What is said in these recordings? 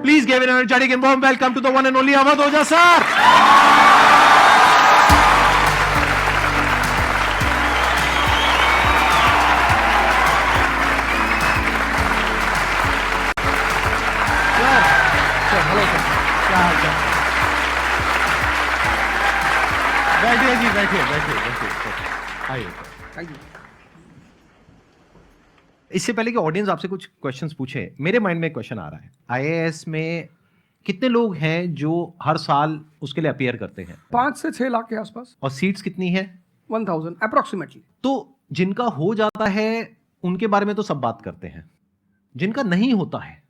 Please give an energetic and warm welcome to the one and only Awadh Oja sir. बैठिए जी, बैठिए। आइए। Thank you. इससे पहले कि ऑडियंस आपसे कुछ क्वेश्चंस पूछे, मेरे माइंड में एक क्वेश्चन आ रहा है। आईएएस में कितने लोग हैं जो हर साल उसके लिए अपीयर करते हैं? 5 से 6 लाख के आसपास। और सीट्स कितनी है? 1000 अप्रोक्सीमेटली। तो जिनका हो जाता है उनके बारे में तो सब बात करते हैं, जिनका नहीं होता है,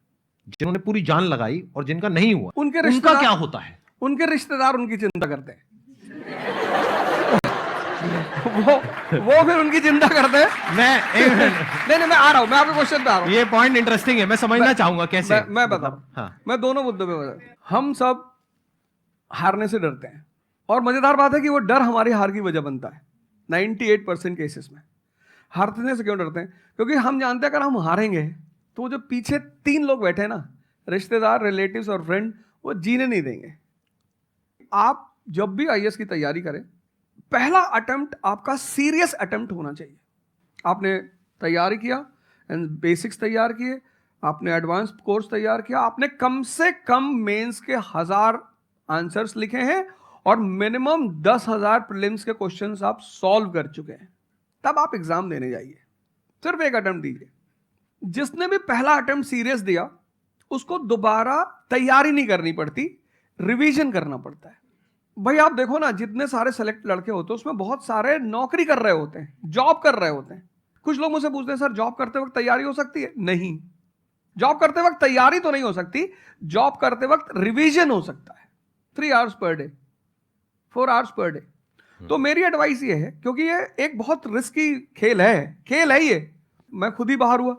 जिन्होंने पूरी जान लगाई और जिनका नहीं हुआ, उनका क्या होता है? उनके रिश्तेदार उनकी चिंता करते हैं। वो फिर उनकी चिंता करते हैं। नहीं, मैं आ रहा हूं, मैं आपके क्वेश्चन पे आ रहा हूं। ये पॉइंट इंटरेस्टिंग है, मैं समझना चाहूंगा कैसे। मैं बता रहा हूं। हाँ। मैं दोनों मुद्दों पे बता। हम सब हारने से डरते हैं, और मजेदार बात है कि वो डर हमारी हार की वजह बनता है। 98% केसेस में हारने से क्यों डरते हैं? क्योंकि हम जानते हैं अगर हम हारेंगे तो वो जो पीछे 3 लोग बैठे हैं ना, रिश्तेदार, रिलेटिव्स और फ्रेंड, वो जीने नहीं देंगे। आप जब भी आईएएस की तैयारी करें, पहला अटेम्प्ट आपका सीरियस अटेम्प्ट होना चाहिए। आपने तैयारी किया, बेसिक्स तैयार किए, आपने एडवांस कोर्स तैयार किया, आपने कम से कम मेंस के 1000 आंसर्स लिखे हैं और मिनिमम 10,000 प्रीलिम्स के क्वेश्चंस आप सॉल्व कर चुके हैं, तब आप एग्जाम देने जाइए। सिर्फ एक अटेम्प्ट दीजिए। जिसने भी पहला अटेम्प्ट सीरियस दिया उसको दोबारा तैयारी नहीं करनी पड़ती, रिवीजन करना पड़ता है। भाई आप देखो ना, जितने सारे सेलेक्ट लड़के होते हैं उसमें बहुत सारे नौकरी कर रहे होते हैं, जॉब कर रहे होते हैं। कुछ लोग मुझसे पूछते हैं सर जॉब करते वक्त तैयारी हो सकती है? नहीं, जॉब करते वक्त तैयारी तो नहीं हो सकती, जॉब करते वक्त रिवीजन हो सकता है। 3 hours per day, 4 hours per day. तो मेरी एडवाइस ये है, क्योंकि ये एक बहुत रिस्की खेल है ये। मैं खुद ही बाहर हुआ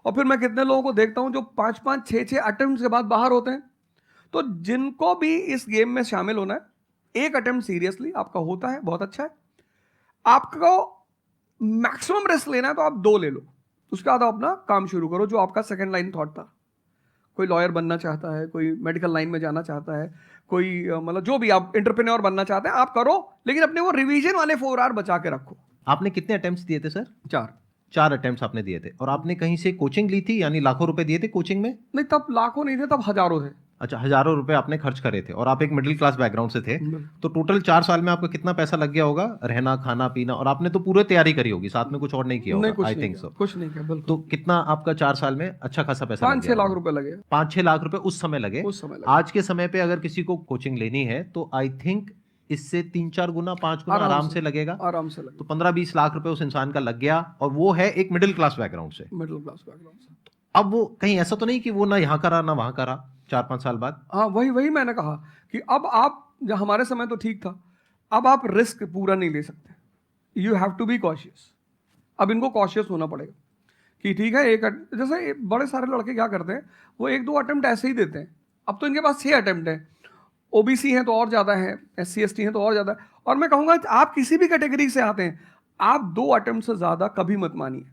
और फिर मैं कितने लोगों को देखता हूं जो 5-5, 6-6 अटेम्प्ट के बाद बाहर होते हैं। तो जिनको भी इस गेम में शामिल होना है, एक अटेम्प्ट सीरियसली आपका होता है, बहुत अच्छा है। आपको मैक्सिमम रिस्क लेना है तो आप 2 ले लो, उसके बाद अपना काम शुरू करो जो आपका सेकंड लाइन थॉट था। कोई लॉयर बनना चाहता है, कोई मेडिकल लाइन में जाना चाहता है, कोई मतलब जो भी आप एंटरप्रेन्योर बनना चाहते हैं आप करो, लेकिन अपने वो रिवीजन वाले 4 आवर बचा के रखो। आपने कितने अटेम्प्ट्स दिए थे सर? 4 अटेम्प्ट्स आपने दिए थे। और आपने कहीं से कोचिंग ली थी, यानी लाखों रुपए दिए थे कोचिंग में? नहीं, तब लाखों नहीं थे, तब हजारों थे। अच्छा, हजारों रुपए आपने खर्च करे थे, और आप एक मिडिल क्लास बैकग्राउंड से थे। तो टोटल 4 साल में आपका कितना पैसा लग गया होगा? रहना, खाना, पीना, और आपने तो पूरी तैयारी करी होगी, साथ में कुछ और नहीं किया होगा? I think so. कुछ नहीं किया, बिल्कुल। तो कितना आपका 4 साल में अच्छा खासा पैसा लग गया? 5-6 लाख रुपए लगे। 5-6 लाख रुपए उस समय लगे। आज के समय पे अगर किसी को कोचिंग लेनी है तो आई थिंक इससे 3-4 गुना, 5 गुना आराम से लगेगा। तो 15-20 लाख रुपए उस इंसान का लग गया, और वो है एक मिडिल क्लास बैकग्राउंड से। अब वो कहीं ऐसा तो नहीं कि वो ना यहाँ करा ना वहां करा 4-5 साल बाद? हाँ, वही मैंने कहा कि अब आप, जब हमारे समय तो ठीक था, अब आप रिस्क पूरा नहीं ले सकते। You have to be cautious. अब इनको कॉशियस होना पड़ेगा कि ठीक है, जैसे बड़े सारे लड़के क्या करते हैं, वो 1-2 अटेम्प्ट ऐसे ही देते हैं। अब तो इनके पास 6 अटेम्प्ट हैं। ओबीसी हैं तो और ज्यादा है, SC ST हैं तो और ज्यादा है। और मैं कहूंगा आप किसी भी कैटेगरी से आते हैं, आप 2 अटेम्प्ट से ज्यादा कभी मत मानिए।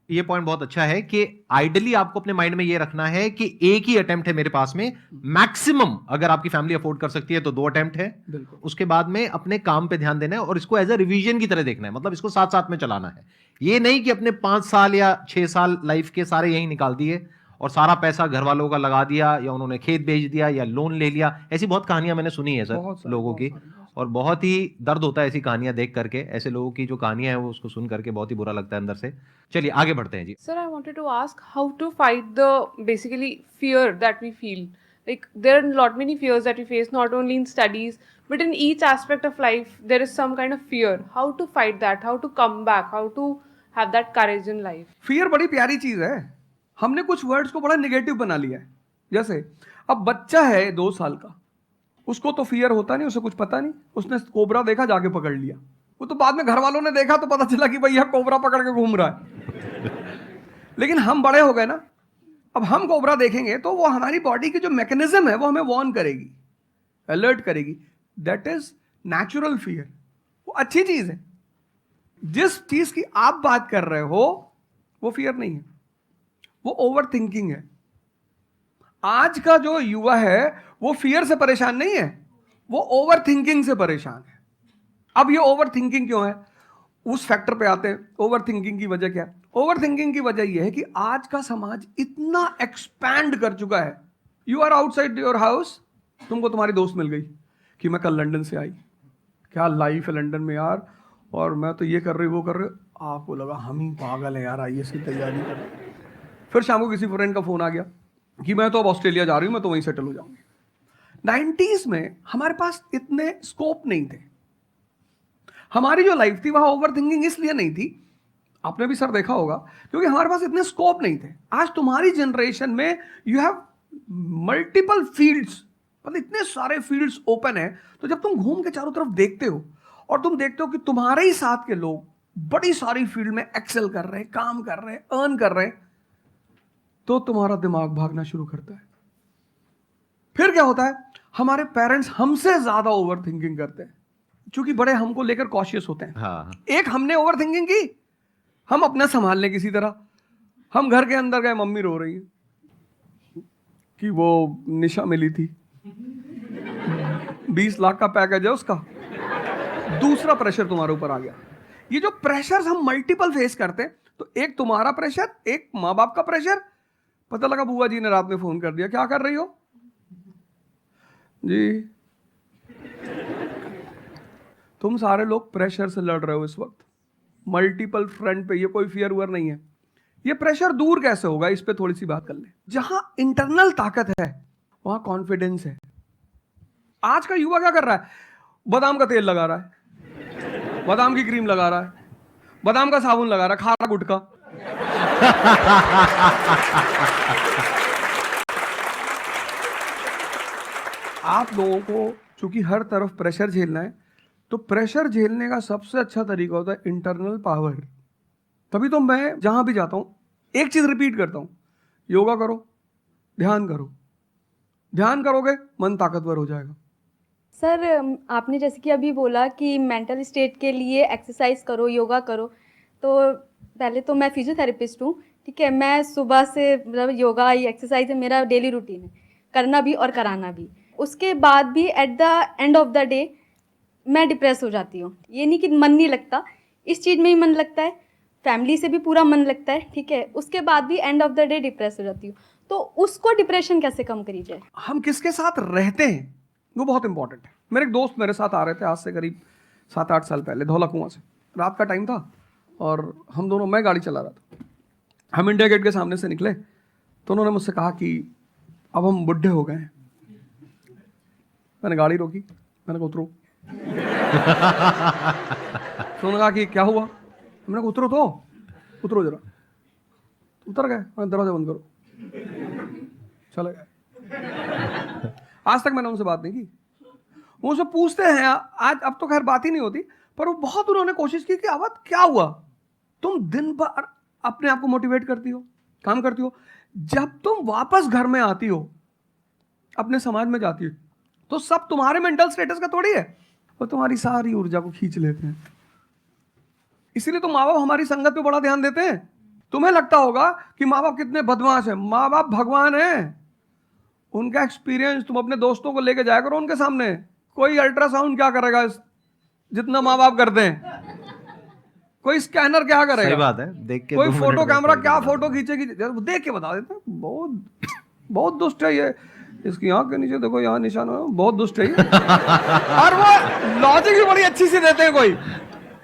ये पॉइंट बहुत अच्छा है कि आइडियली आपको अपने माइंड में ये रखना है कि एक ही अटेम्प्ट है मेरे पास में, मैक्सिमम अगर आपकी फैमिली अफोर्ड कर सकती है तो 2 अटेम्प्ट है। उसके बाद में अपने काम पे ध्यान देना है और इसको एज अ रिवीजन की तरह देखना है, मतलब इसको साथ साथ में चलाना है। ये नहीं कि अपने 5 साल या 6 साल लाइफ के सारे यही निकाल दिए और सारा पैसा घर वालों का लगा दिया, या उन्होंने खेत बेच दिया या लोन ले लिया। ऐसी बहुत कहानियां मैंने सुनी है सर लोगों की, और बहुत ही दर्द होता है ऐसी कहानियां देख करके। ऐसे लोगों की जो कहानियां हैं वो उसको सुन करके बहुत ही बुरा लगता है अंदर से। चलिए आगे बढ़ते हैं जी। Sir, I wanted to ask how to fight the basically fear that we feel. Like there are lot many fears that we face, not only in studies but in each aspect of life. There is some kind of fear. How to fight that? How to come back? How to have that courage in life? Fear बड़ी प्यारी चीज है। हमने कुछ words को बड़ा negative बना लिया है। जैसे अब बच्चा है 2 साल का, उसको तो फियर होता नहीं, उसे कुछ पता नहीं, उसने कोबरा देखा जाके पकड़ लिया। वो तो बाद में घर वालों ने देखा तो पता चला कि भैया कोबरा पकड़ के घूम रहा है। लेकिन हम बड़े हो गए ना, अब हम कोबरा देखेंगे तो वो हमारी बॉडी की जो मैकेनिज्म है वो हमें वार्न करेगी, अलर्ट करेगी। That is natural fear. वो अच्छी चीज है। जिस चीज की आप बात कर रहे हो वो फियर नहीं है, वो ओवर थिंकिंग है। आज का जो युवा है वो फियर से परेशान नहीं है, वो ओवर थिंकिंग से परेशान है। अब ये ओवर थिंकिंग क्यों है, उस फैक्टर पे आते हैं। ओवर थिंकिंग की वजह क्या है? ओवर थिंकिंग की वजह यह है कि आज का समाज इतना एक्सपैंड कर चुका है। You are outside your house, तुमको तुम्हारी दोस्त मिल गई कि मैं कल लंदन से आई, क्या लाइफ है लंदन में यार, और मैं तो ये कर रही वो कर रही। आपको लगा हम ही पागल है यार, IAS की तैयारी कर रहे हैं। फिर शाम को किसी फ्रेंड का फोन आ गया कि मैं तो अब ऑस्ट्रेलिया जा रही हूँ, मैं तो वहीं सेटल हो जाऊंगी। 90s में हमारे पास इतने स्कोप नहीं थे। हमारी जो लाइफ थी वहां ओवर थिंकिंग इसलिए नहीं थी, आपने भी सर देखा होगा, क्योंकि हमारे पास इतने स्कोप नहीं थे। आज तुम्हारी जनरेशन में यू हैव मल्टीपल फील्ड्स, मतलब इतने सारे फील्ड्स ओपन है। तो जब तुम घूम के चारों तरफ देखते हो और तुम देखते हो कि तुम्हारे ही साथ के लोग बड़ी सारी फील्ड में एक्सेल कर रहे हैं, काम कर रहे हैं, अर्न कर रहे हैं, तो तुम्हारा दिमाग भागना शुरू करता है। फिर क्या होता है, हमारे पेरेंट्स हमसे ज्यादा ओवर थिंकिंग करते हैं, क्योंकि बड़े हमको लेकर कॉशियस होते हैं। हाँ। एक हमने ओवर थिंकिंग की, हम अपना संभाल लें किसी तरह। हम घर के अंदर गए, मम्मी रो रही है कि वो निशा मिली थी, 20 लाख का पैकेज है उसका। दूसरा प्रेशर तुम्हारे ऊपर आ गया। ये जो प्रेशर हम मल्टीपल फेस करते हैं, तो एक तुम्हारा प्रेशर, एक माँ बाप का प्रेशर। पता लगा बुआ जी ने रात में फोन कर दिया, क्या कर रही हो जी? तुम सारे लोग प्रेशर से लड़ रहे हो इस वक्त, मल्टीपल फ्रंट पे। ये कोई फियर उयर नहीं है। ये प्रेशर दूर कैसे होगा, इस पे थोड़ी सी बात कर ले। जहां इंटरनल ताकत है वहां कॉन्फिडेंस है। आज का युवा क्या कर रहा है? बादाम का तेल लगा रहा है, बादाम की क्रीम लगा रहा है, बादाम का साबुन लगा रहा है, खा रहा गुटखा। आप लोगों को चूंकि हर तरफ प्रेशर झेलना है, तो प्रेशर झेलने का सबसे अच्छा तरीका होता है इंटरनल पावर। तभी तो मैं जहां भी जाता हूं एक चीज रिपीट करता हूं, योगा करो, ध्यान करो। ध्यान करोगे मन ताकतवर हो जाएगा। सर, आपने जैसे कि अभी बोला कि मेंटल स्टेट के लिए एक्सरसाइज करो, योगा करो। तो पहले तो मैं फिजियोथेरेपिस्ट हूँ, ठीक है। मैं सुबह से मतलब योगा या एक्सरसाइज है मेरा डेली रूटीन है, करना भी और कराना भी। उसके बाद भी at the end of the day मैं डिप्रेस हो जाती हूँ। ये नहीं कि मन नहीं लगता, इस चीज़ में ही मन लगता है, फैमिली से भी पूरा मन लगता है, ठीक है। उसके बाद भी end of the day depress हो जाती हूँ। तो उसको डिप्रेशन कैसे कम करी जाए? हम किसके साथ रहते हैं वो बहुत इंपॉर्टेंट है। मेरे एक दोस्त मेरे साथ आ रहे थे आज से करीब 7-8 साल पहले, धौला कुआं से। रात का टाइम था और हम दोनों, मैं गाड़ी चला रहा था, हम इंडिया गेट के सामने से निकले तो उन्होंने मुझसे कहा कि अब हम बुढ़े हो गए हैं। मैंने गाड़ी रोकी, मैंने कहा उतरो। तो उन्होंने कहा कि क्या हुआ? मैंने कहा उतरो, तो उतरो जरा। उतर गए, मैंने दरवाजा बंद करो, चले गए। आज तक मैंने उनसे बात नहीं की। वो उनसे पूछते हैं आज, अब तो खैर बात ही नहीं होती, पर वो बहुत उन्होंने कोशिश की कि अब क्या हुआ? तुम दिन भर अपने आप को मोटिवेट करती हो, काम करती हो, जब तुम वापस घर में आती हो, अपने समाज में जाती हो, तो सब तुम्हारे मेंटल स्टेटस का थोड़ी है, वो तुम्हारी सारी ऊर्जा को खींच लेते हैं। इसीलिए तो माँ बाप हमारी संगत पे बड़ा ध्यान देते हैं। तुम्हें लगता होगा कि माँ बाप कितने बदमाश हैं, माँ बाप भगवान हैं। उनका एक्सपीरियंस तुम अपने दोस्तों को लेके जाया करो उनके सामने। कोई अल्ट्रासाउंड क्या करेगा जितना माँ बाप करते हैं, कोई स्कैनर क्या करेगा, सही बात है, देख के कोई 2 मिनट फोटो में कैमरा पता क्या चल फोटो खींचेगी, देख के बता देते हैं। बहुत बहुत दुष्ट है ये, इसकी आंख के नीचे देखो यहाँ निशान है, बहुत दुष्ट है ये। और वो लॉजिक भी बड़ी अच्छी सी देते हैं, कोई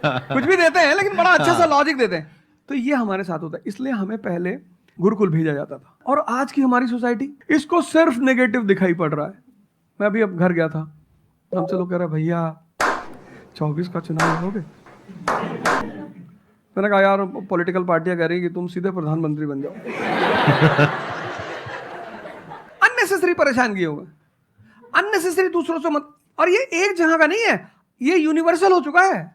कुछ भी देते हैं लेकिन बड़ा अच्छा सा लॉजिक देते हैं। तो ये हमारे साथ होता है। इसलिए हमें पहले गुरुकुल भेजा जाता था, और आज की हमारी सोसाइटी इसको सिर्फ नेगेटिव दिखाई पड़ रहा है। मैं अभी अब घर गया था, हमसे लोग कह रहे भैया 24 का चुनाव लोगे? मैंने कहा यार पॉलिटिकल पार्टियां कह रही कि तुम सीधे प्रधानमंत्री बन जाओ। अननेसेसरी परेशान किए हुए, अननेसेसरी दूसरों से मत। और ये एक जगह का नहीं है, ये यूनिवर्सल हो चुका है।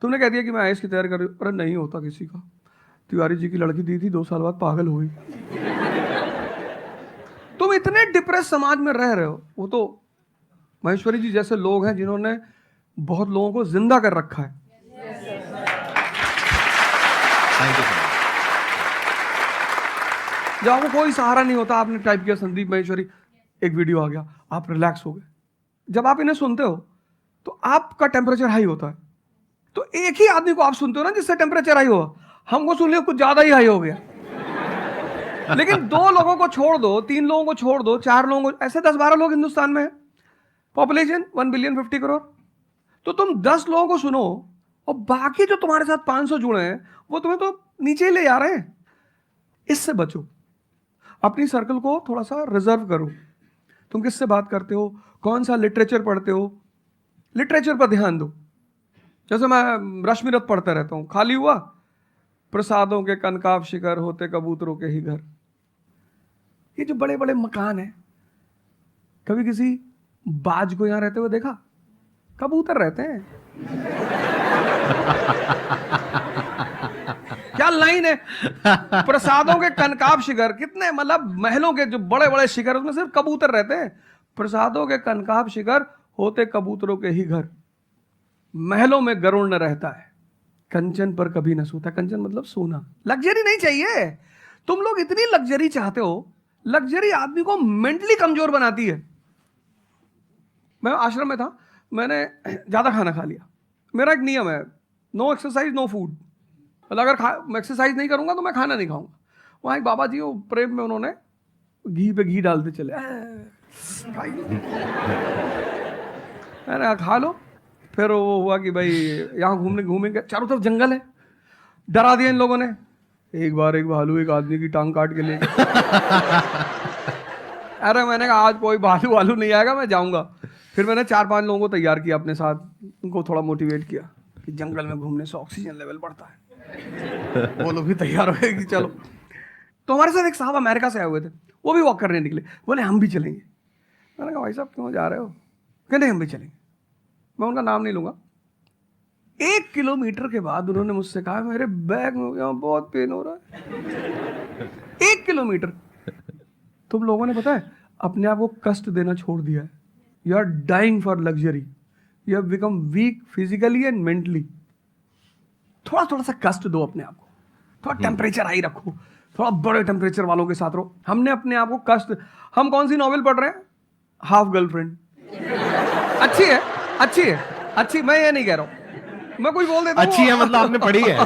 तुमने कह दिया कि मैं IAS की तैयारी कर रही हूँ, अरे नहीं होता किसी का। तिवारी जी की लड़की दी थी, 2 साल बाद पागल हो गई। तुम इतने डिप्रेस समाज में रह रहे हो। वो तो महेश्वरी जी जैसे लोग हैं जिन्होंने बहुत लोगों को जिंदा कर रखा है। Thank you. जब आपको कोई सहारा नहीं होता, आपने टाइप किया संदीप महेश्वरी, एक वीडियो आ गया, आप रिलैक्स हो गए। जब आप इन्हें सुनते हो तो आपका टेम्परेचर हाई होता है। तो एक ही आदमी को आप सुनते हो ना जिससे टेम्परेचर हाई हो, हमको सुन लिया कुछ ज्यादा ही हाई हो गया। लेकिन 2 लोगों को छोड़ दो, 3 लोगों को छोड़ दो, 4 लोगों को, ऐसे 10-12 लोग हिंदुस्तान में है, पॉपुलेशन 1 बिलियन 50 करोड़। तो तुम 10 लोगों को सुनो और बाकी जो तुम्हारे साथ 500 जुड़े हैं वो तुम्हें तो नीचे ही ले जा रहे हैं। इससे बचो, अपनी सर्कल को थोड़ा सा रिजर्व करो। तुम किससे बात करते हो, कौन सा लिटरेचर पढ़ते हो, लिटरेचर पर ध्यान दो। जैसे मैं रश्मिरथ पढ़ता रहता हूं, खाली हुआ, प्रसादों के कनकाब शिखर होते कबूतरों के ही घर। ये जो बड़े बड़े मकान हैं, कभी किसी बाज को यहां रहते हुए देखा? कबूतर रहते हैं। क्या लाइन है, प्रसादों के कनकाब शिखर, कितने मतलब महलों के जो बड़े बड़े शिखर, उसमें सिर्फ कबूतर रहते हैं। प्रसादों के कनकाब शिखर होते कबूतरों के ही घर, महलों में गरुड़ न रहता है, कंचन पर कभी न सोता। कंचन मतलब सोना। लग्जरी नहीं चाहिए। तुम लोग इतनी लग्जरी चाहते हो, लग्जरी आदमी को मेंटली कमजोर बनाती है। मैं आश्रम में था, मैंने ज्यादा खाना खा लिया। मेरा एक नियम है, नो एक्सरसाइज नो फूड। मतलब अगर मैं एक्सरसाइज नहीं करूंगा तो मैं खाना नहीं खाऊंगा। वहां एक बाबा जी, वो प्रेम में उन्होंने घी पे घी डालते चले, मैंने खा लो। फिर वो हुआ कि भाई यहाँ घूमेंगे, चारों तरफ जंगल है, डरा दिया इन लोगों ने। एक बार एक भालू एक आदमी की टांग काट के ले गया। अरे मैंने कहा आज कोई भालू नहीं आएगा, मैं जाऊंगा। फिर मैंने 4-5 लोगों को तैयार किया अपने साथ, उनको थोड़ा मोटिवेट किया कि जंगल में घूमने से ऑक्सीजन लेवल बढ़ता है। वो लोग भी तैयार हो गए कि चलो। तो हमारे साथ एक साहब अमेरिका से आए हुए थे, वो भी वॉक करने निकले, बोले हम भी चलेंगे। मैंने कहा भाई साहब क्यों जा रहे हो? कहते हम भी चलेंगे। मैं उनका नाम नहीं लूंगा। 1 किलोमीटर के बाद उन्होंने मुझसे कहा मेरे बैग में यहाँ बहुत पेन हो रहा है। 1 किलोमीटर। तुम लोगों ने पता है अपने आप को कष्ट देना छोड़ दिया है। You are dying for luxury, you have become weak physically and mentally. थोड़ा थोड़ा सा कष्ट दो अपने आप को, थोड़ा टेम्परेचर हाई रखो, थोड़ा बड़े टेम्परेचर वालों के साथ रहो। हमने अपने आप को कष्ट, हम कौन सी नॉवेल पढ़ रहे हैं? Half girlfriend. अच्छी है, अच्छी है, अच्छी, मैं ये नहीं कह रहा हूं, मैं कुछ बोल देता हूं। अच्छी है मतलब आपने पढ़ी है।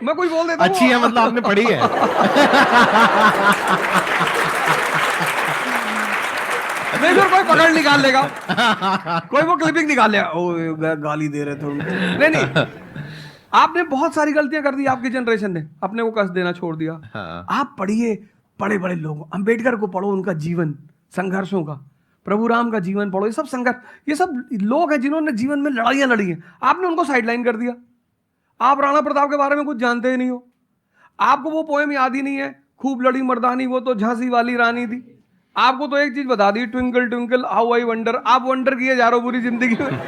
मैं कुछ बोल देता हूं। अच्छी है मतलब आपने पढ़ी है। नहीं फिर कोई पकड़ निकाल लेगा, कोई वो क्लिपिंग निकाल लेगा, ओ गाली दे रहे थे। नहीं, आपने बहुत सारी गलतियां कर दी। आपकी जनरेशन ने अपने को कष्ट देना छोड़ दिया। हाँ। आप पढ़िए बड़े बड़े लोग, अंबेडकर को पढ़ो, उनका जीवन संघर्षों का, प्रभु राम का जीवन पढ़ो। ये सब संघर्ष, ये सब लोग हैं जिन्होंने जीवन में लड़ाइयां लड़ी हैं। आपने उनको साइडलाइन कर दिया। आप राणा प्रताप के बारे में कुछ जानते ही नहीं हो, आपको वो पोएम याद ही नहीं है, खूब लड़ी मर्दानी वो तो झांसी वाली रानी थी। आपको तो एक चीज बता दी, twinkle twinkle how I wonder. आप वंडर किए जा रहे हो पूरी जिंदगी में।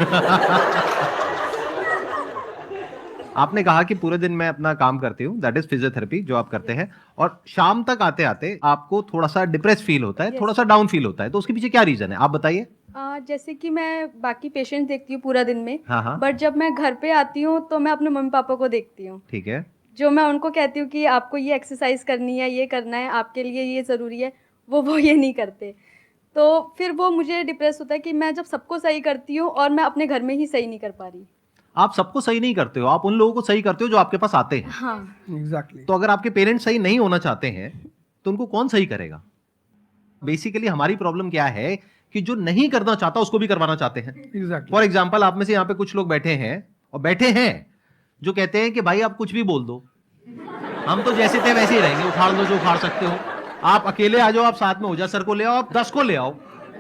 आपने कहा कि पूरे दिन मैं अपना काम करती हूँ, दैट इज फिजियोथेरेपी जो आप करते हैं, और शाम तक आते आते आपको थोड़ा सा डिप्रेस फील होता है, थोड़ा सा डाउन फील होता है, तो उसके पीछे क्या रीजन है आप बताइए। जैसे कि मैं बाकी पेशेंट देखती हूँ पूरा दिन में, हाँ। बट जब मैं घर पे आती हूँ तो मैं अपने मम्मी पापा को देखती हूँ। ठीक है। जो मैं उनको कहती हूँ कि आपको ये एक्सरसाइज करनी है, ये करना है, आपके लिए ये ज़रूरी है, वो ये नहीं करते। तो फिर वो मुझे डिप्रेस होता है कि मैं जब सबको सही करती हूँ और मैं अपने घर में ही सही नहीं कर पा रही। आप सबको सही नहीं करते हो, आप उन लोगों को सही करते हो जो आपके पास आते हैं। हाँ एग्जैक्टली। तो अगर आपके पेरेंट्स सही नहीं होना चाहते हैं तो उनको कौन सही करेगा? बेसिकली हमारी प्रॉब्लम क्या है कि जो नहीं करना चाहता उसको भी करवाना चाहते हैं। एग्जैक्टली। फॉर एग्जाम्पल आप में से यहाँ पे कुछ लोग बैठे हैं और बैठे हैं जो कहते हैं कि भाई आप कुछ भी बोल दो, हम तो जैसे थे वैसे ही रहेंगे, उखाड़ लो जो उखाड़ सकते हो, आप अकेले आ जाओ, आप साथ में हो जा, सर को ले आओ, आप 10 को ले आओ,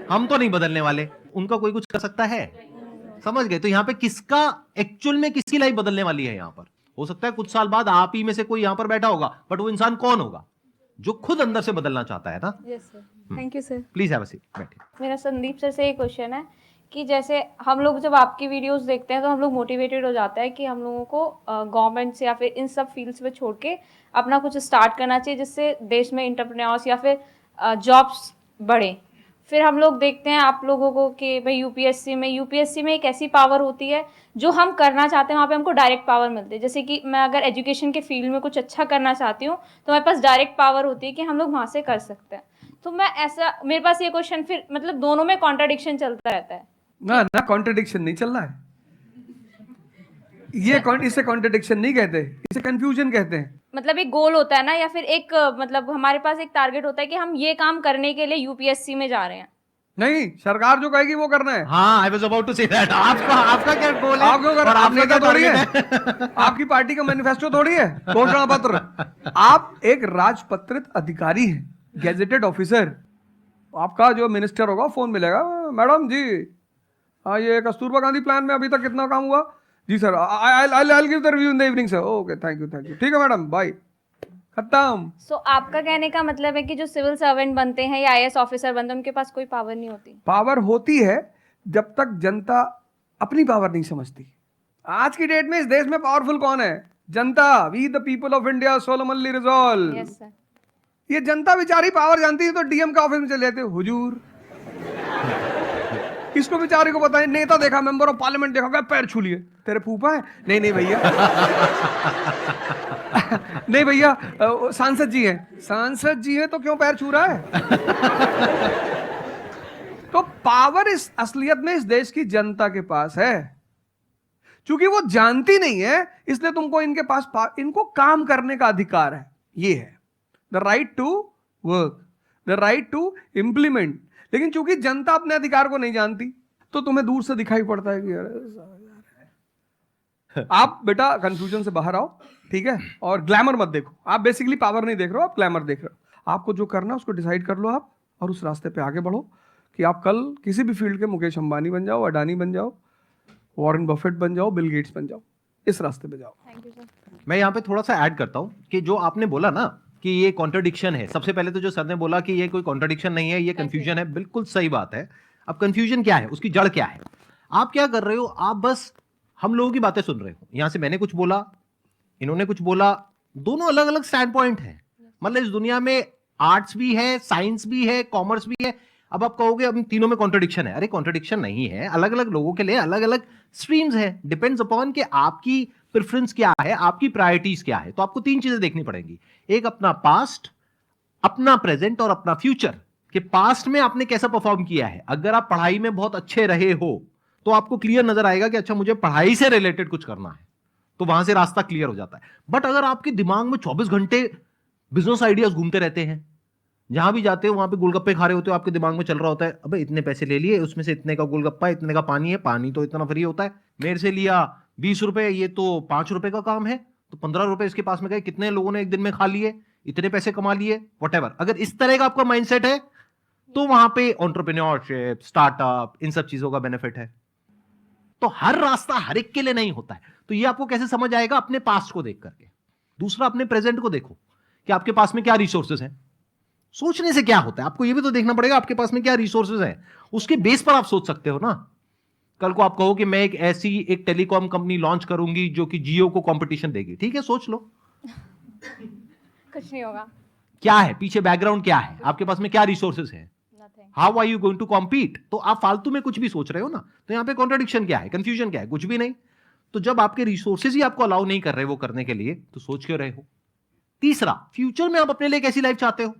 हम तो नहीं बदलने वाले। उनका कोई कुछ कर सकता है? समझ गए? तो यहाँ पे किसका एक्चुअल में किसकी लाइफ बदलने वाली है? यहाँ पर हो सकता है कुछ साल बाद आप ही में से कोई यहाँ पर बैठा होगा, बट वो इंसान कौन होगा? जो खुद अंदर से बदलना चाहता है ना। Yes sir, thank you sir. Please have a seat, बैठिए। मेरा संदीप सर से एक क्वेश्चन है कि जैसे हम लोग जब आपकी वीडियोस देखते हैं तो हम लोग मोटिवेटेड हो जाता है कि हम लोगों को गवर्नमेंट से या फिर इन सब फील्ड्स में छोड़ के अपना कुछ स्टार्ट करना चाहिए जिससे देश में एंटरप्रेन्योर्स या फिर जॉब्स बढ़े। फिर हम लोग देखते हैं आप लोगों को कि भाई यूपीएससी में एक ऐसी पावर होती है जो हम करना चाहते हैं वहाँ पे हमको डायरेक्ट पावर मिलती है। जैसे कि मैं अगर एजुकेशन के फील्ड में कुछ अच्छा करना चाहती हूँ तो मेरे पास डायरेक्ट पावर होती है कि हम लोग वहाँ से कर सकते हैं। तो मैं ऐसा, मेरे पास ये क्वेश्चन फिर मतलब दोनों में कॉन्ट्राडिक्शन चलता रहता है। ना कॉन्ट्रडिक्शन नहीं चल रहा है, इसे कॉन्ट्रडिक्शन नहीं कहते, इसे कंफ्यूजन कहते हैं। मतलब एक गोल होता है ना, या फिर एक मतलब हमारे पास एक टारगेट होता है कि हम ये काम करने के लिए यूपीएससी में जा रहे हैं। नहीं, सरकार जो कहेगी वो करना है। हाँ, I was about to say that. आपका क्या गोल है? आप क्यों कर रहे और हैं? आप आपका नेता क्या थोड़ी है, target है? आपकी पार्टी का मैनिफेस्टो थोड़ी है, घोषणा पत्र। आप एक राजपत्रित अधिकारी हैं, गैजेटेड ऑफिसर। आपका जो मिनिस्टर होगा फोन मिलेगा, मैडम जी हाँ ये कस्तूरबा गांधी प्लान में अभी तक कितना काम हुआ? जी sir, I give the review in the evening sir. Okay, thank you, ठीक है मैडम, बाय, खत्म। सो आपका कहने का मतलब है कि जो सिविल सर्वेंट बनते हैं या आईएएस ऑफिसर बनते हैं उनके पास कोई पावर नहीं होती? पावर होती है जब तक जनता अपनी पावर नहीं समझती। आज की डेट में इस देश में पावरफुल कौन है? जनता। We the people of India solemnly resolve. Yes sir. ये जनता बेचारी पावर जानती है तो डीएम का ऑफिस में चले जाते, हुजूर इसको बेचारे को पता है, नेता देखा, मेंबर ऑफ पार्लियामेंट देखा, क्या पैर छू लिए, तेरे फूफा है? नहीं भैया नहीं भैया, सांसद जी हैं। सांसद जी हैं तो क्यों पैर छू रहा है? तो पावर इस असलियत में इस देश की जनता के पास है। क्योंकि वो जानती नहीं है इसलिए तुमको इनके पास इनको काम करने का अधिकार है। ये है the right to work, the right to implement. लेकिन चूंकि जनता अपने अधिकार को नहीं जानती तो तुम्हें दूर से दिखाई पड़ता है कि यार आप बेटा कंफ्यूजन से बाहर आओ, ठीक है? और ग्लैमर मत देखो। आप बेसिकली पावर नहीं देख रहे हो, आप ग्लैमर देख रहे हो। आपको जो करना है उसको डिसाइड कर लो आप, और उस रास्ते पे आगे बढ़ो कि आप कल किसी भी फील्ड के मुकेश अंबानी बन जाओ, अडानी बन जाओ, वॉरेन बफेट बन जाओ, बिल गेट्स बन जाओ। इस रास्ते पे जाओ। Thank you sir. मैं यहाँ पे थोड़ा सा ऐड करता हूँ कि जो आपने बोला ना कि ये कॉन्ट्रडिक्शन है, सबसे पहले तो जो सर ने बोला कि ये कोई कॉन्ट्रडिक्शन नहीं है, ये कंफ्यूजन है, बिल्कुल सही बात है। अब कंफ्यूजन क्या है, उसकी जड़ क्या है? आप क्या कर रहे हो? आप बस हम लोगों की बातें सुन रहे हो। यहां से मैंने कुछ बोला, इन्होंने कुछ बोला, दोनों अलग अलग स्टैंड पॉइंट है। मतलब इस दुनिया में आर्ट्स भी है, साइंस भी है, कॉमर्स भी है। अब आप कहोगे अब तीनों में कॉन्ट्रडिक्शन है। अरे कॉन्ट्रडिक्शन नहीं है, अलग अलग लोगों के लिए अलग अलग स्ट्रीम्स है। डिपेंड्स अपॉन कि आपकी प्रेफरेंस क्या है, आपकी प्रायोरिटीज क्या है। तो आपको तीन चीजें देखनी पड़ेंगी, एक अपना पास्ट, अपना प्रेजेंट और अपना फ्यूचर। कि पास्ट में आपने कैसा परफॉर्म किया है। अगर आप पढ़ाई में बहुत अच्छे रहे हो तो आपको क्लियर नजर आएगा कि अच्छा मुझे पढ़ाई से रिलेटेड कुछ करना है, तो वहां से रास्ता क्लियर हो जाता है। बट अगर आपके दिमाग में 24 घंटे बिजनेस आइडियाज घूमते रहते हैं, जहां भी जाते हो वहां पे गोलगप्पे खा रहे होते हो, आपके दिमाग में चल रहा होता है अबे इतने पैसे ले लिए, उसमें से इतने का गोलगप्पा, इतने का पानी है, पानी तो इतना फ्री होता है, मेरे से लिया 20 रुपए, ये तो 5 रुपए का काम है, तो 15 रुपए इसके पास में गए, कितने लोगों ने एक दिन में खा लिए, इतने पैसे कमा लिए, व्हाटएवर। अगर इस तरह का आपका माइंडसेट है तो वहां पे एंटरप्रेन्योरशिप, स्टार्टअप, इन सब चीजों का बेनिफिट है। तो हर रास्ता हर एक के लिए नहीं होता है। तो ये आपको कैसे समझ आएगा? अपने पास्ट को देख करके। दूसरा, अपने प्रेजेंट को देखो कि आपके पास में क्या रिसोर्सेज हैं। सोचने से क्या होता है, आपको ये भी तो देखना पड़ेगा आपके पास में क्या रिसोर्सेज है। उसके बेस पर आप सोच सकते हो ना। कल को आप कहो कि मैं एक टेलीकॉम कंपनी लॉन्च करूंगी जो कि जियो को कंपटीशन देगी, ठीक है, सोच लो। कुछ नहीं होगा। क्या है पीछे, बैकग्राउंड क्या है, आपके पास में क्या रिसोर्सेज है, how are you going to compete. तो आप फालतू में कुछ भी सोच रहे हो ना। तो यहां पे कॉन्ट्रडिक्शन क्या है, कंफ्यूजन क्या है? कुछ भी नहीं। तो जब आपके रिसोर्सेज ही आपको अलाउ नहीं कर रहे वो करने के लिए, तो सोच क्यों रहे हो? तीसरा, फ्यूचर में आप अपने लिए कैसी लाइफ चाहते हो?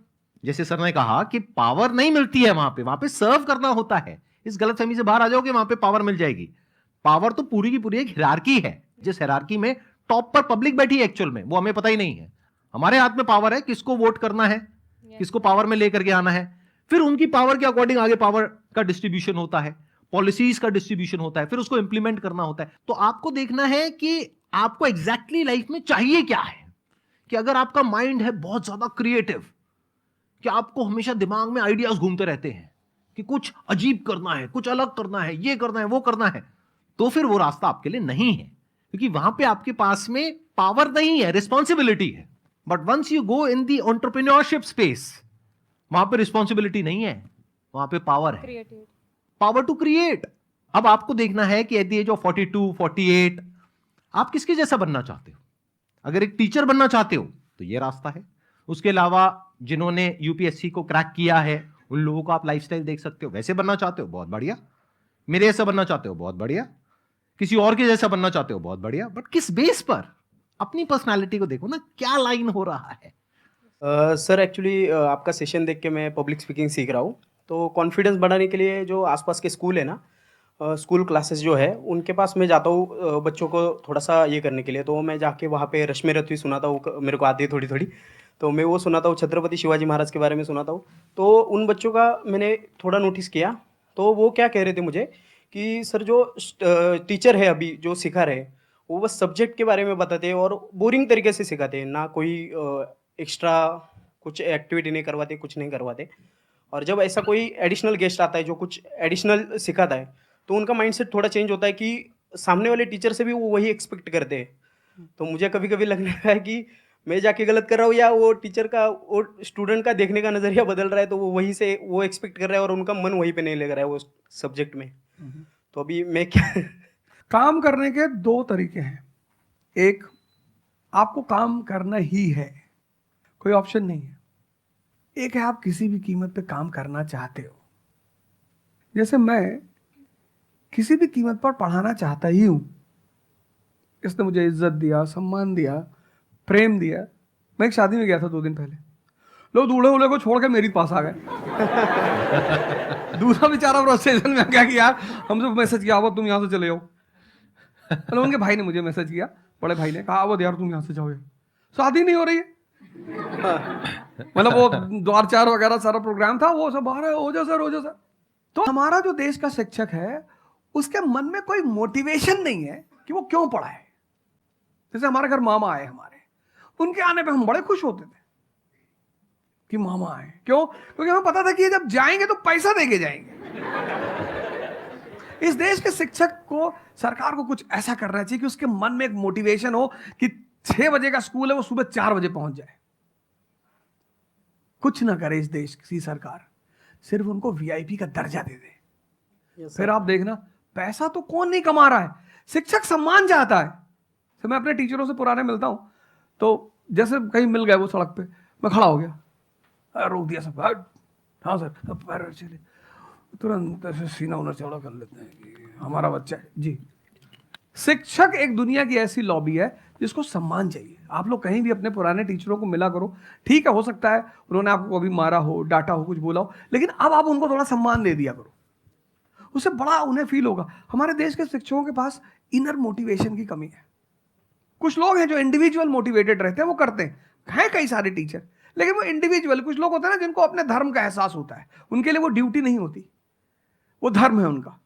जैसे सर ने कहा कि पावर नहीं मिलती है वहां पे सर्व करना होता है। इस गलतफहमी से बाहर आ जाओ कि वहां पे पावर मिल जाएगी। पावर तो पूरी की पूरी एक हिरार्की है, जिस हिरार्की में टॉप पर पब्लिक बैठी है एक्चुअल में, वो हमें पता ही नहीं है। हमारे हाथ में पावर है, किसको वोट करना है, किसको पावर में लेकर के आना है। फिर उनकी पावर के अकॉर्डिंग आगे पावर का डिस्ट्रीब्यूशन होता है, पॉलिसीज का डिस्ट्रीब्यूशन होता है, फिर उसको इंप्लीमेंट करना होता है। तो आपको देखना है कि आपको एग्जैक्टली लाइफ में चाहिए क्या है। कि अगर आपका माइंड है बहुत ज्यादा क्रिएटिव, कि आपको हमेशा दिमाग में आइडियाज घूमते रहते हैं कि कुछ अजीब करना है, कुछ अलग करना है, ये करना है, वो करना है, तो फिर वो रास्ता आपके लिए नहीं है। क्योंकि वहां पे आपके पास में पावर नहीं है, रिस्पॉन्सिबिलिटी है। But once you go in the entrepreneurship space, वहां पे रिस्पॉन्सिबिलिटी नहीं है, वहां पे पावर है, पावर टू क्रिएट। अब आपको देखना है कि एट द एज ऑफ 42, 48 आप किसके जैसा बनना चाहते हो। अगर एक टीचर बनना चाहते हो तो ये रास्ता है। उसके अलावा जिन्होंने यूपीएससी को क्रैक किया है उन लोगों को आप लाइफस्टाइल देख सकते हो, वैसे बनना चाहते हो बहुत बढ़िया, मेरे जैसा बनना चाहते हो बहुत बढ़िया, किसी और के जैसा बनना चाहते हो बहुत बढ़िया, बट किस बेस पर? अपनी पर्सनालिटी को देखो ना, क्या लाइन हो रहा है। सर एक्चुअली आपका सेशन देख के मैं पब्लिक स्पीकिंग सीख रहा हूँ, तो कॉन्फिडेंस बढ़ाने के लिए जो आसपास के स्कूल है ना, स्कूल क्लासेस जो है उनके पास मैं जाता हूँ बच्चों को थोड़ा सा ये करने के लिए। तो मैं जाके वहाँ पे रश्मि रथी सुनाता हूँ, मेरे को आती है थोड़ी थोड़ी, तो मैं वो सुनाता हूँ, छत्रपति शिवाजी महाराज के बारे में सुनाता हूँ। तो उन बच्चों का मैंने थोड़ा नोटिस किया, तो वो क्या कह रहे थे मुझे कि सर जो टीचर है अभी जो सिखा रहे हैं वो बस सब्जेक्ट के बारे में बताते हैं और बोरिंग तरीके से सिखाते हैं, ना कोई एक्स्ट्रा कुछ एक्टिविटी नहीं करवाते, कुछ नहीं करवाते। और जब ऐसा कोई एडिशनल गेस्ट आता है जो कुछ एडिशनल सिखाता है, तो उनका माइंडसेट थोड़ा चेंज होता है कि सामने वाले टीचर से भी वो वही एक्सपेक्ट करते हैं। तो मुझे कभी कभी लगने लगा है कि मैं जाके गलत कर रहा हूँ या वो टीचर का, वो स्टूडेंट का देखने का नज़रिया बदल रहा है, तो वो वहीं से वो एक्सपेक्ट कर रहा है और उनका मन वहीं पे नहीं लग रहा है वो सब्जेक्ट में। तो अभी मैं क्या काम करने के दो तरीके हैं। एक, आपको काम करना ही है, कोई ऑप्शन नहीं है। एक है आप किसी भी कीमत पे काम करना चाहते हो। जैसे मैं किसी भी कीमत पर पढ़ाना चाहता ही हूं। इसने मुझे इज्जत दिया, सम्मान दिया, प्रेम दिया। मैं एक शादी में गया था 2 दिन पहले, लोग दूल्हे उल्हे को छोड़ के मेरे पास आ गए। दूसरा बेचारा प्रोसेशन में क्या किया, हमसे मैसेज किया, अब तुम यहाँ से चले जाओ। मतलब उनके भाई ने मुझे मैसेज किया, बड़े भाई ने कहा, अब यार तुम यहाँ से जाओ, शादी नहीं हो रही है। मतलब वो द्वार चार वगैरह सारा प्रोग्राम था, वो सब बाहर हो जाओ सर, हो जाओ सर। तो हमारा जो देश का शिक्षक है उसके मन में कोई मोटिवेशन नहीं है कि वो क्यों पढ़ाए। जैसे हमारे घर मामा आए हमारे, उनके आने पे हम बड़े खुश होते थे कि मामा आए। क्यों? क्योंकि हमें पता था कि ये जब जाएंगे तो पैसा देके जाएंगे। इस देश के शिक्षक को, सरकार को कुछ ऐसा करना चाहिए कि उसके मन में एक मोटिवेशन हो कि 6 बजे का स्कूल है, वो सुबह 4 बजे पहुंच जाए। कुछ ना करे इस देश की सरकार, सिर्फ उनको वीआईपी का दर्जा दे दे। फिर आप देखना, पैसा तो कौन नहीं कमा रहा है, शिक्षक सम्मान चाहता है। तो मैं अपने टीचरों से पुराने मिलता हूं, तो जैसे कहीं मिल गए वो सड़क पे, मैं खड़ा हो गया, रोक दिया सब, हाँ सर, पैर चले, तुरंत ऐसे सीना उन्हें चौड़ा कर लेते हैं कि हमारा बच्चा है जी। शिक्षक एक दुनिया की ऐसी लॉबी है जिसको सम्मान चाहिए। आप लोग कहीं भी अपने पुराने टीचरों को मिला करो, ठीक है, हो सकता है उन्होंने आपको कभी मारा हो, डांटा हो, कुछ बोला हो, लेकिन अब आप उनको थोड़ा सम्मान दे दिया करो, उससे बड़ा उन्हें फील होगा। हमारे देश के शिक्षकों के पास इनर मोटिवेशन की कमी है। कुछ लोग हैं जो इंडिविजुअल मोटिवेटेड रहते हैं, वो करते हैं कई सारे टीचर, लेकिन वो इंडिविजुअल। कुछ लोग होते हैं ना जिनको अपने धर्म का एहसास होता है, उनके लिए वो ड्यूटी नहीं होती, वो धर्म है उनका।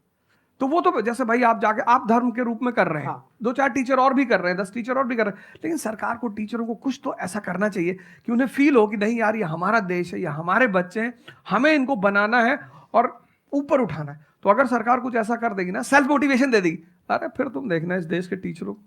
तो वो तो जैसे भाई आप जाके आप धर्म के रूप में कर रहे हैं, हाँ। 2-4 टीचर और भी कर रहे हैं, 10 टीचर और भी कर रहे हैं, लेकिन सरकार को, टीचरों को कुछ तो ऐसा करना चाहिए कि उन्हें फील हो कि नहीं यार, ये हमारा देश है, ये हमारे बच्चे हैं, हमें इनको बनाना है और ऊपर उठाना है। तो अगर सरकार कुछ ऐसा कर देगी ना, सेल्फ मोटिवेशन दे देगी, अरे फिर तुम देखना इस देश के टीचरों को।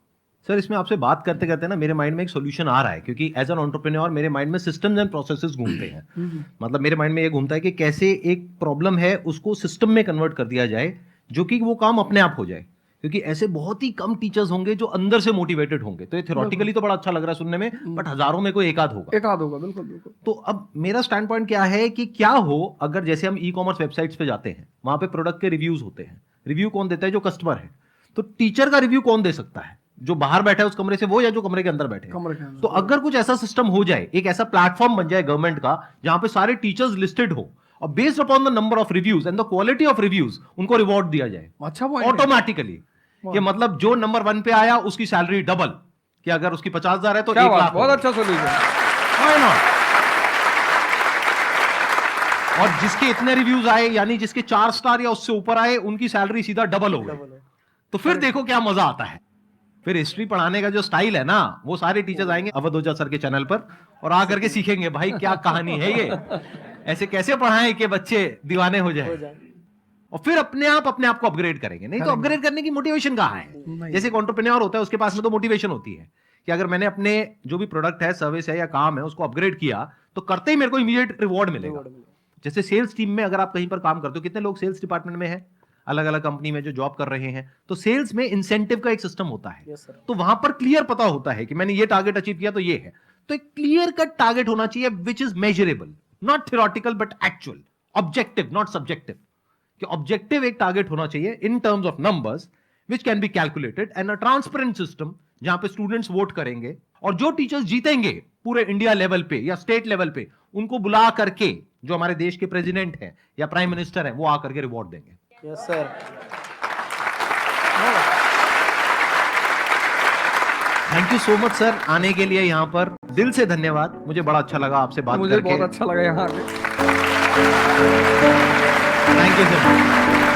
सर, इसमें आपसे बात करते करते ना मेरे माइंड में एक सॉल्यूशन आ रहा है, क्योंकि एज एन एंटरप्रेन्योर मेरे माइंड में सिस्टम्स एंड प्रोसेसेस घूमते हैं। मतलब मेरे माइंड में ये घूमता है कि कैसे एक प्रॉब्लम है उसको सिस्टम में कन्वर्ट कर दिया जाए, जो कि वो काम अपने आप हो जाए। क्योंकि ऐसे बहुत ही कम टीचर्स होंगे जो अंदर से मोटिवेटेड होंगे। तो ये थ्योरेटिकली तो बड़ा अच्छा लग रहा है सुनने में, बट हजारों में कोई एक आध होगा। बिल्कुल बिल्कुल। तो अब मेरा स्टैंड पॉइंट क्या है कि क्या हो अगर जैसे हम ई कॉमर्स वेबसाइट्स पे जाते हैं, वहां पे प्रोडक्ट के रिव्यूज होते हैं। रिव्यू कौन देता है? जो कस्टमर है। तो टीचर का रिव्यू कौन दे सकता है? जो बाहर बैठा है उस कमरे से वो, या जो कमरे के अंदर बैठे हैं। तो अगर कुछ ऐसा सिस्टम हो जाए, एक ऐसा प्लेटफॉर्म बन जाए गवर्नमेंट का जहां पे सारे टीचर्स लिस्टेड हो और based upon the number of reviews and the quality of reviews उनको रिवॉर्ड दिया जाए अच्छा ऑटोमेटिकली। कि मतलब जो नंबर 1 पे आया उसकी सैलरी डबल, कि अगर उसकी 50,000 है तो 1 लाख। बहुत अच्छा सोल्यूशन। और जिसके इतने रिव्यूज आए, यानी जिसके 4 स्टार या उससे ऊपर आए, उनकी सैलरी सीधा डबल हो गई। तो फिर देखो क्या मजा आता है। फिर हिस्ट्री पढ़ाने का जो स्टाइल है ना, वो सारे टीचर्स आएंगे अवध ओझा सर के चैनल पर और आकर के सीखेंगे भाई क्या कहानी है ये, ऐसे कैसे पढ़ाएं कि बच्चे दीवाने हो जाए। और फिर अपने आप को अपग्रेड करेंगे। नहीं तो अपग्रेड करने की मोटिवेशन कहां है? जैसे एक एंटरप्रेन्योर होता है, उसके पास में तो मोटिवेशन होती है कि अगर मैंने अपने जो भी प्रोडक्ट है, सर्विस है या काम है, उसको अपग्रेड किया तो करते ही मेरे को इमीडिएट रिवॉर्ड मिलेगा। जैसे सेल्स टीम में अगर आप कहीं पर काम करते हो, कितने लोग सेल्स डिपार्टमेंट में है, अलग अलग कंपनी में जो जॉब कर रहे हैं, तो सेल्स में इंसेंटिव का एक सिस्टम होता है। तो वहां पर क्लियर पता होता है कि मैंने ये टारगेट अचीव किया तो ये है। तो एक क्लियर कट टारगेट होना चाहिए which is measurable, not theoretical but actual, objective not subjective, कि ऑब्जेक्टिव एक टारगेट होना चाहिए in terms of numbers which can be calculated, and a transparent system जहां पे स्टूडेंट्स वोट करेंगे, और जो टीचर्स जीतेंगे पूरे इंडिया लेवल पे या स्टेट लेवल पे, उनको बुला करके जो हमारे देश के प्रेसिडेंट हैं या प्राइम मिनिस्टर हैं वो आकर के रिवॉर्ड देंगे। Yes sir. Thank you so much sir आने के लिए यहाँ पर, दिल से धन्यवाद, मुझे बड़ा अच्छा लगा आपसे बात मुझे करके। बहुत अच्छा लगा यहाँ आके। Thank you sir.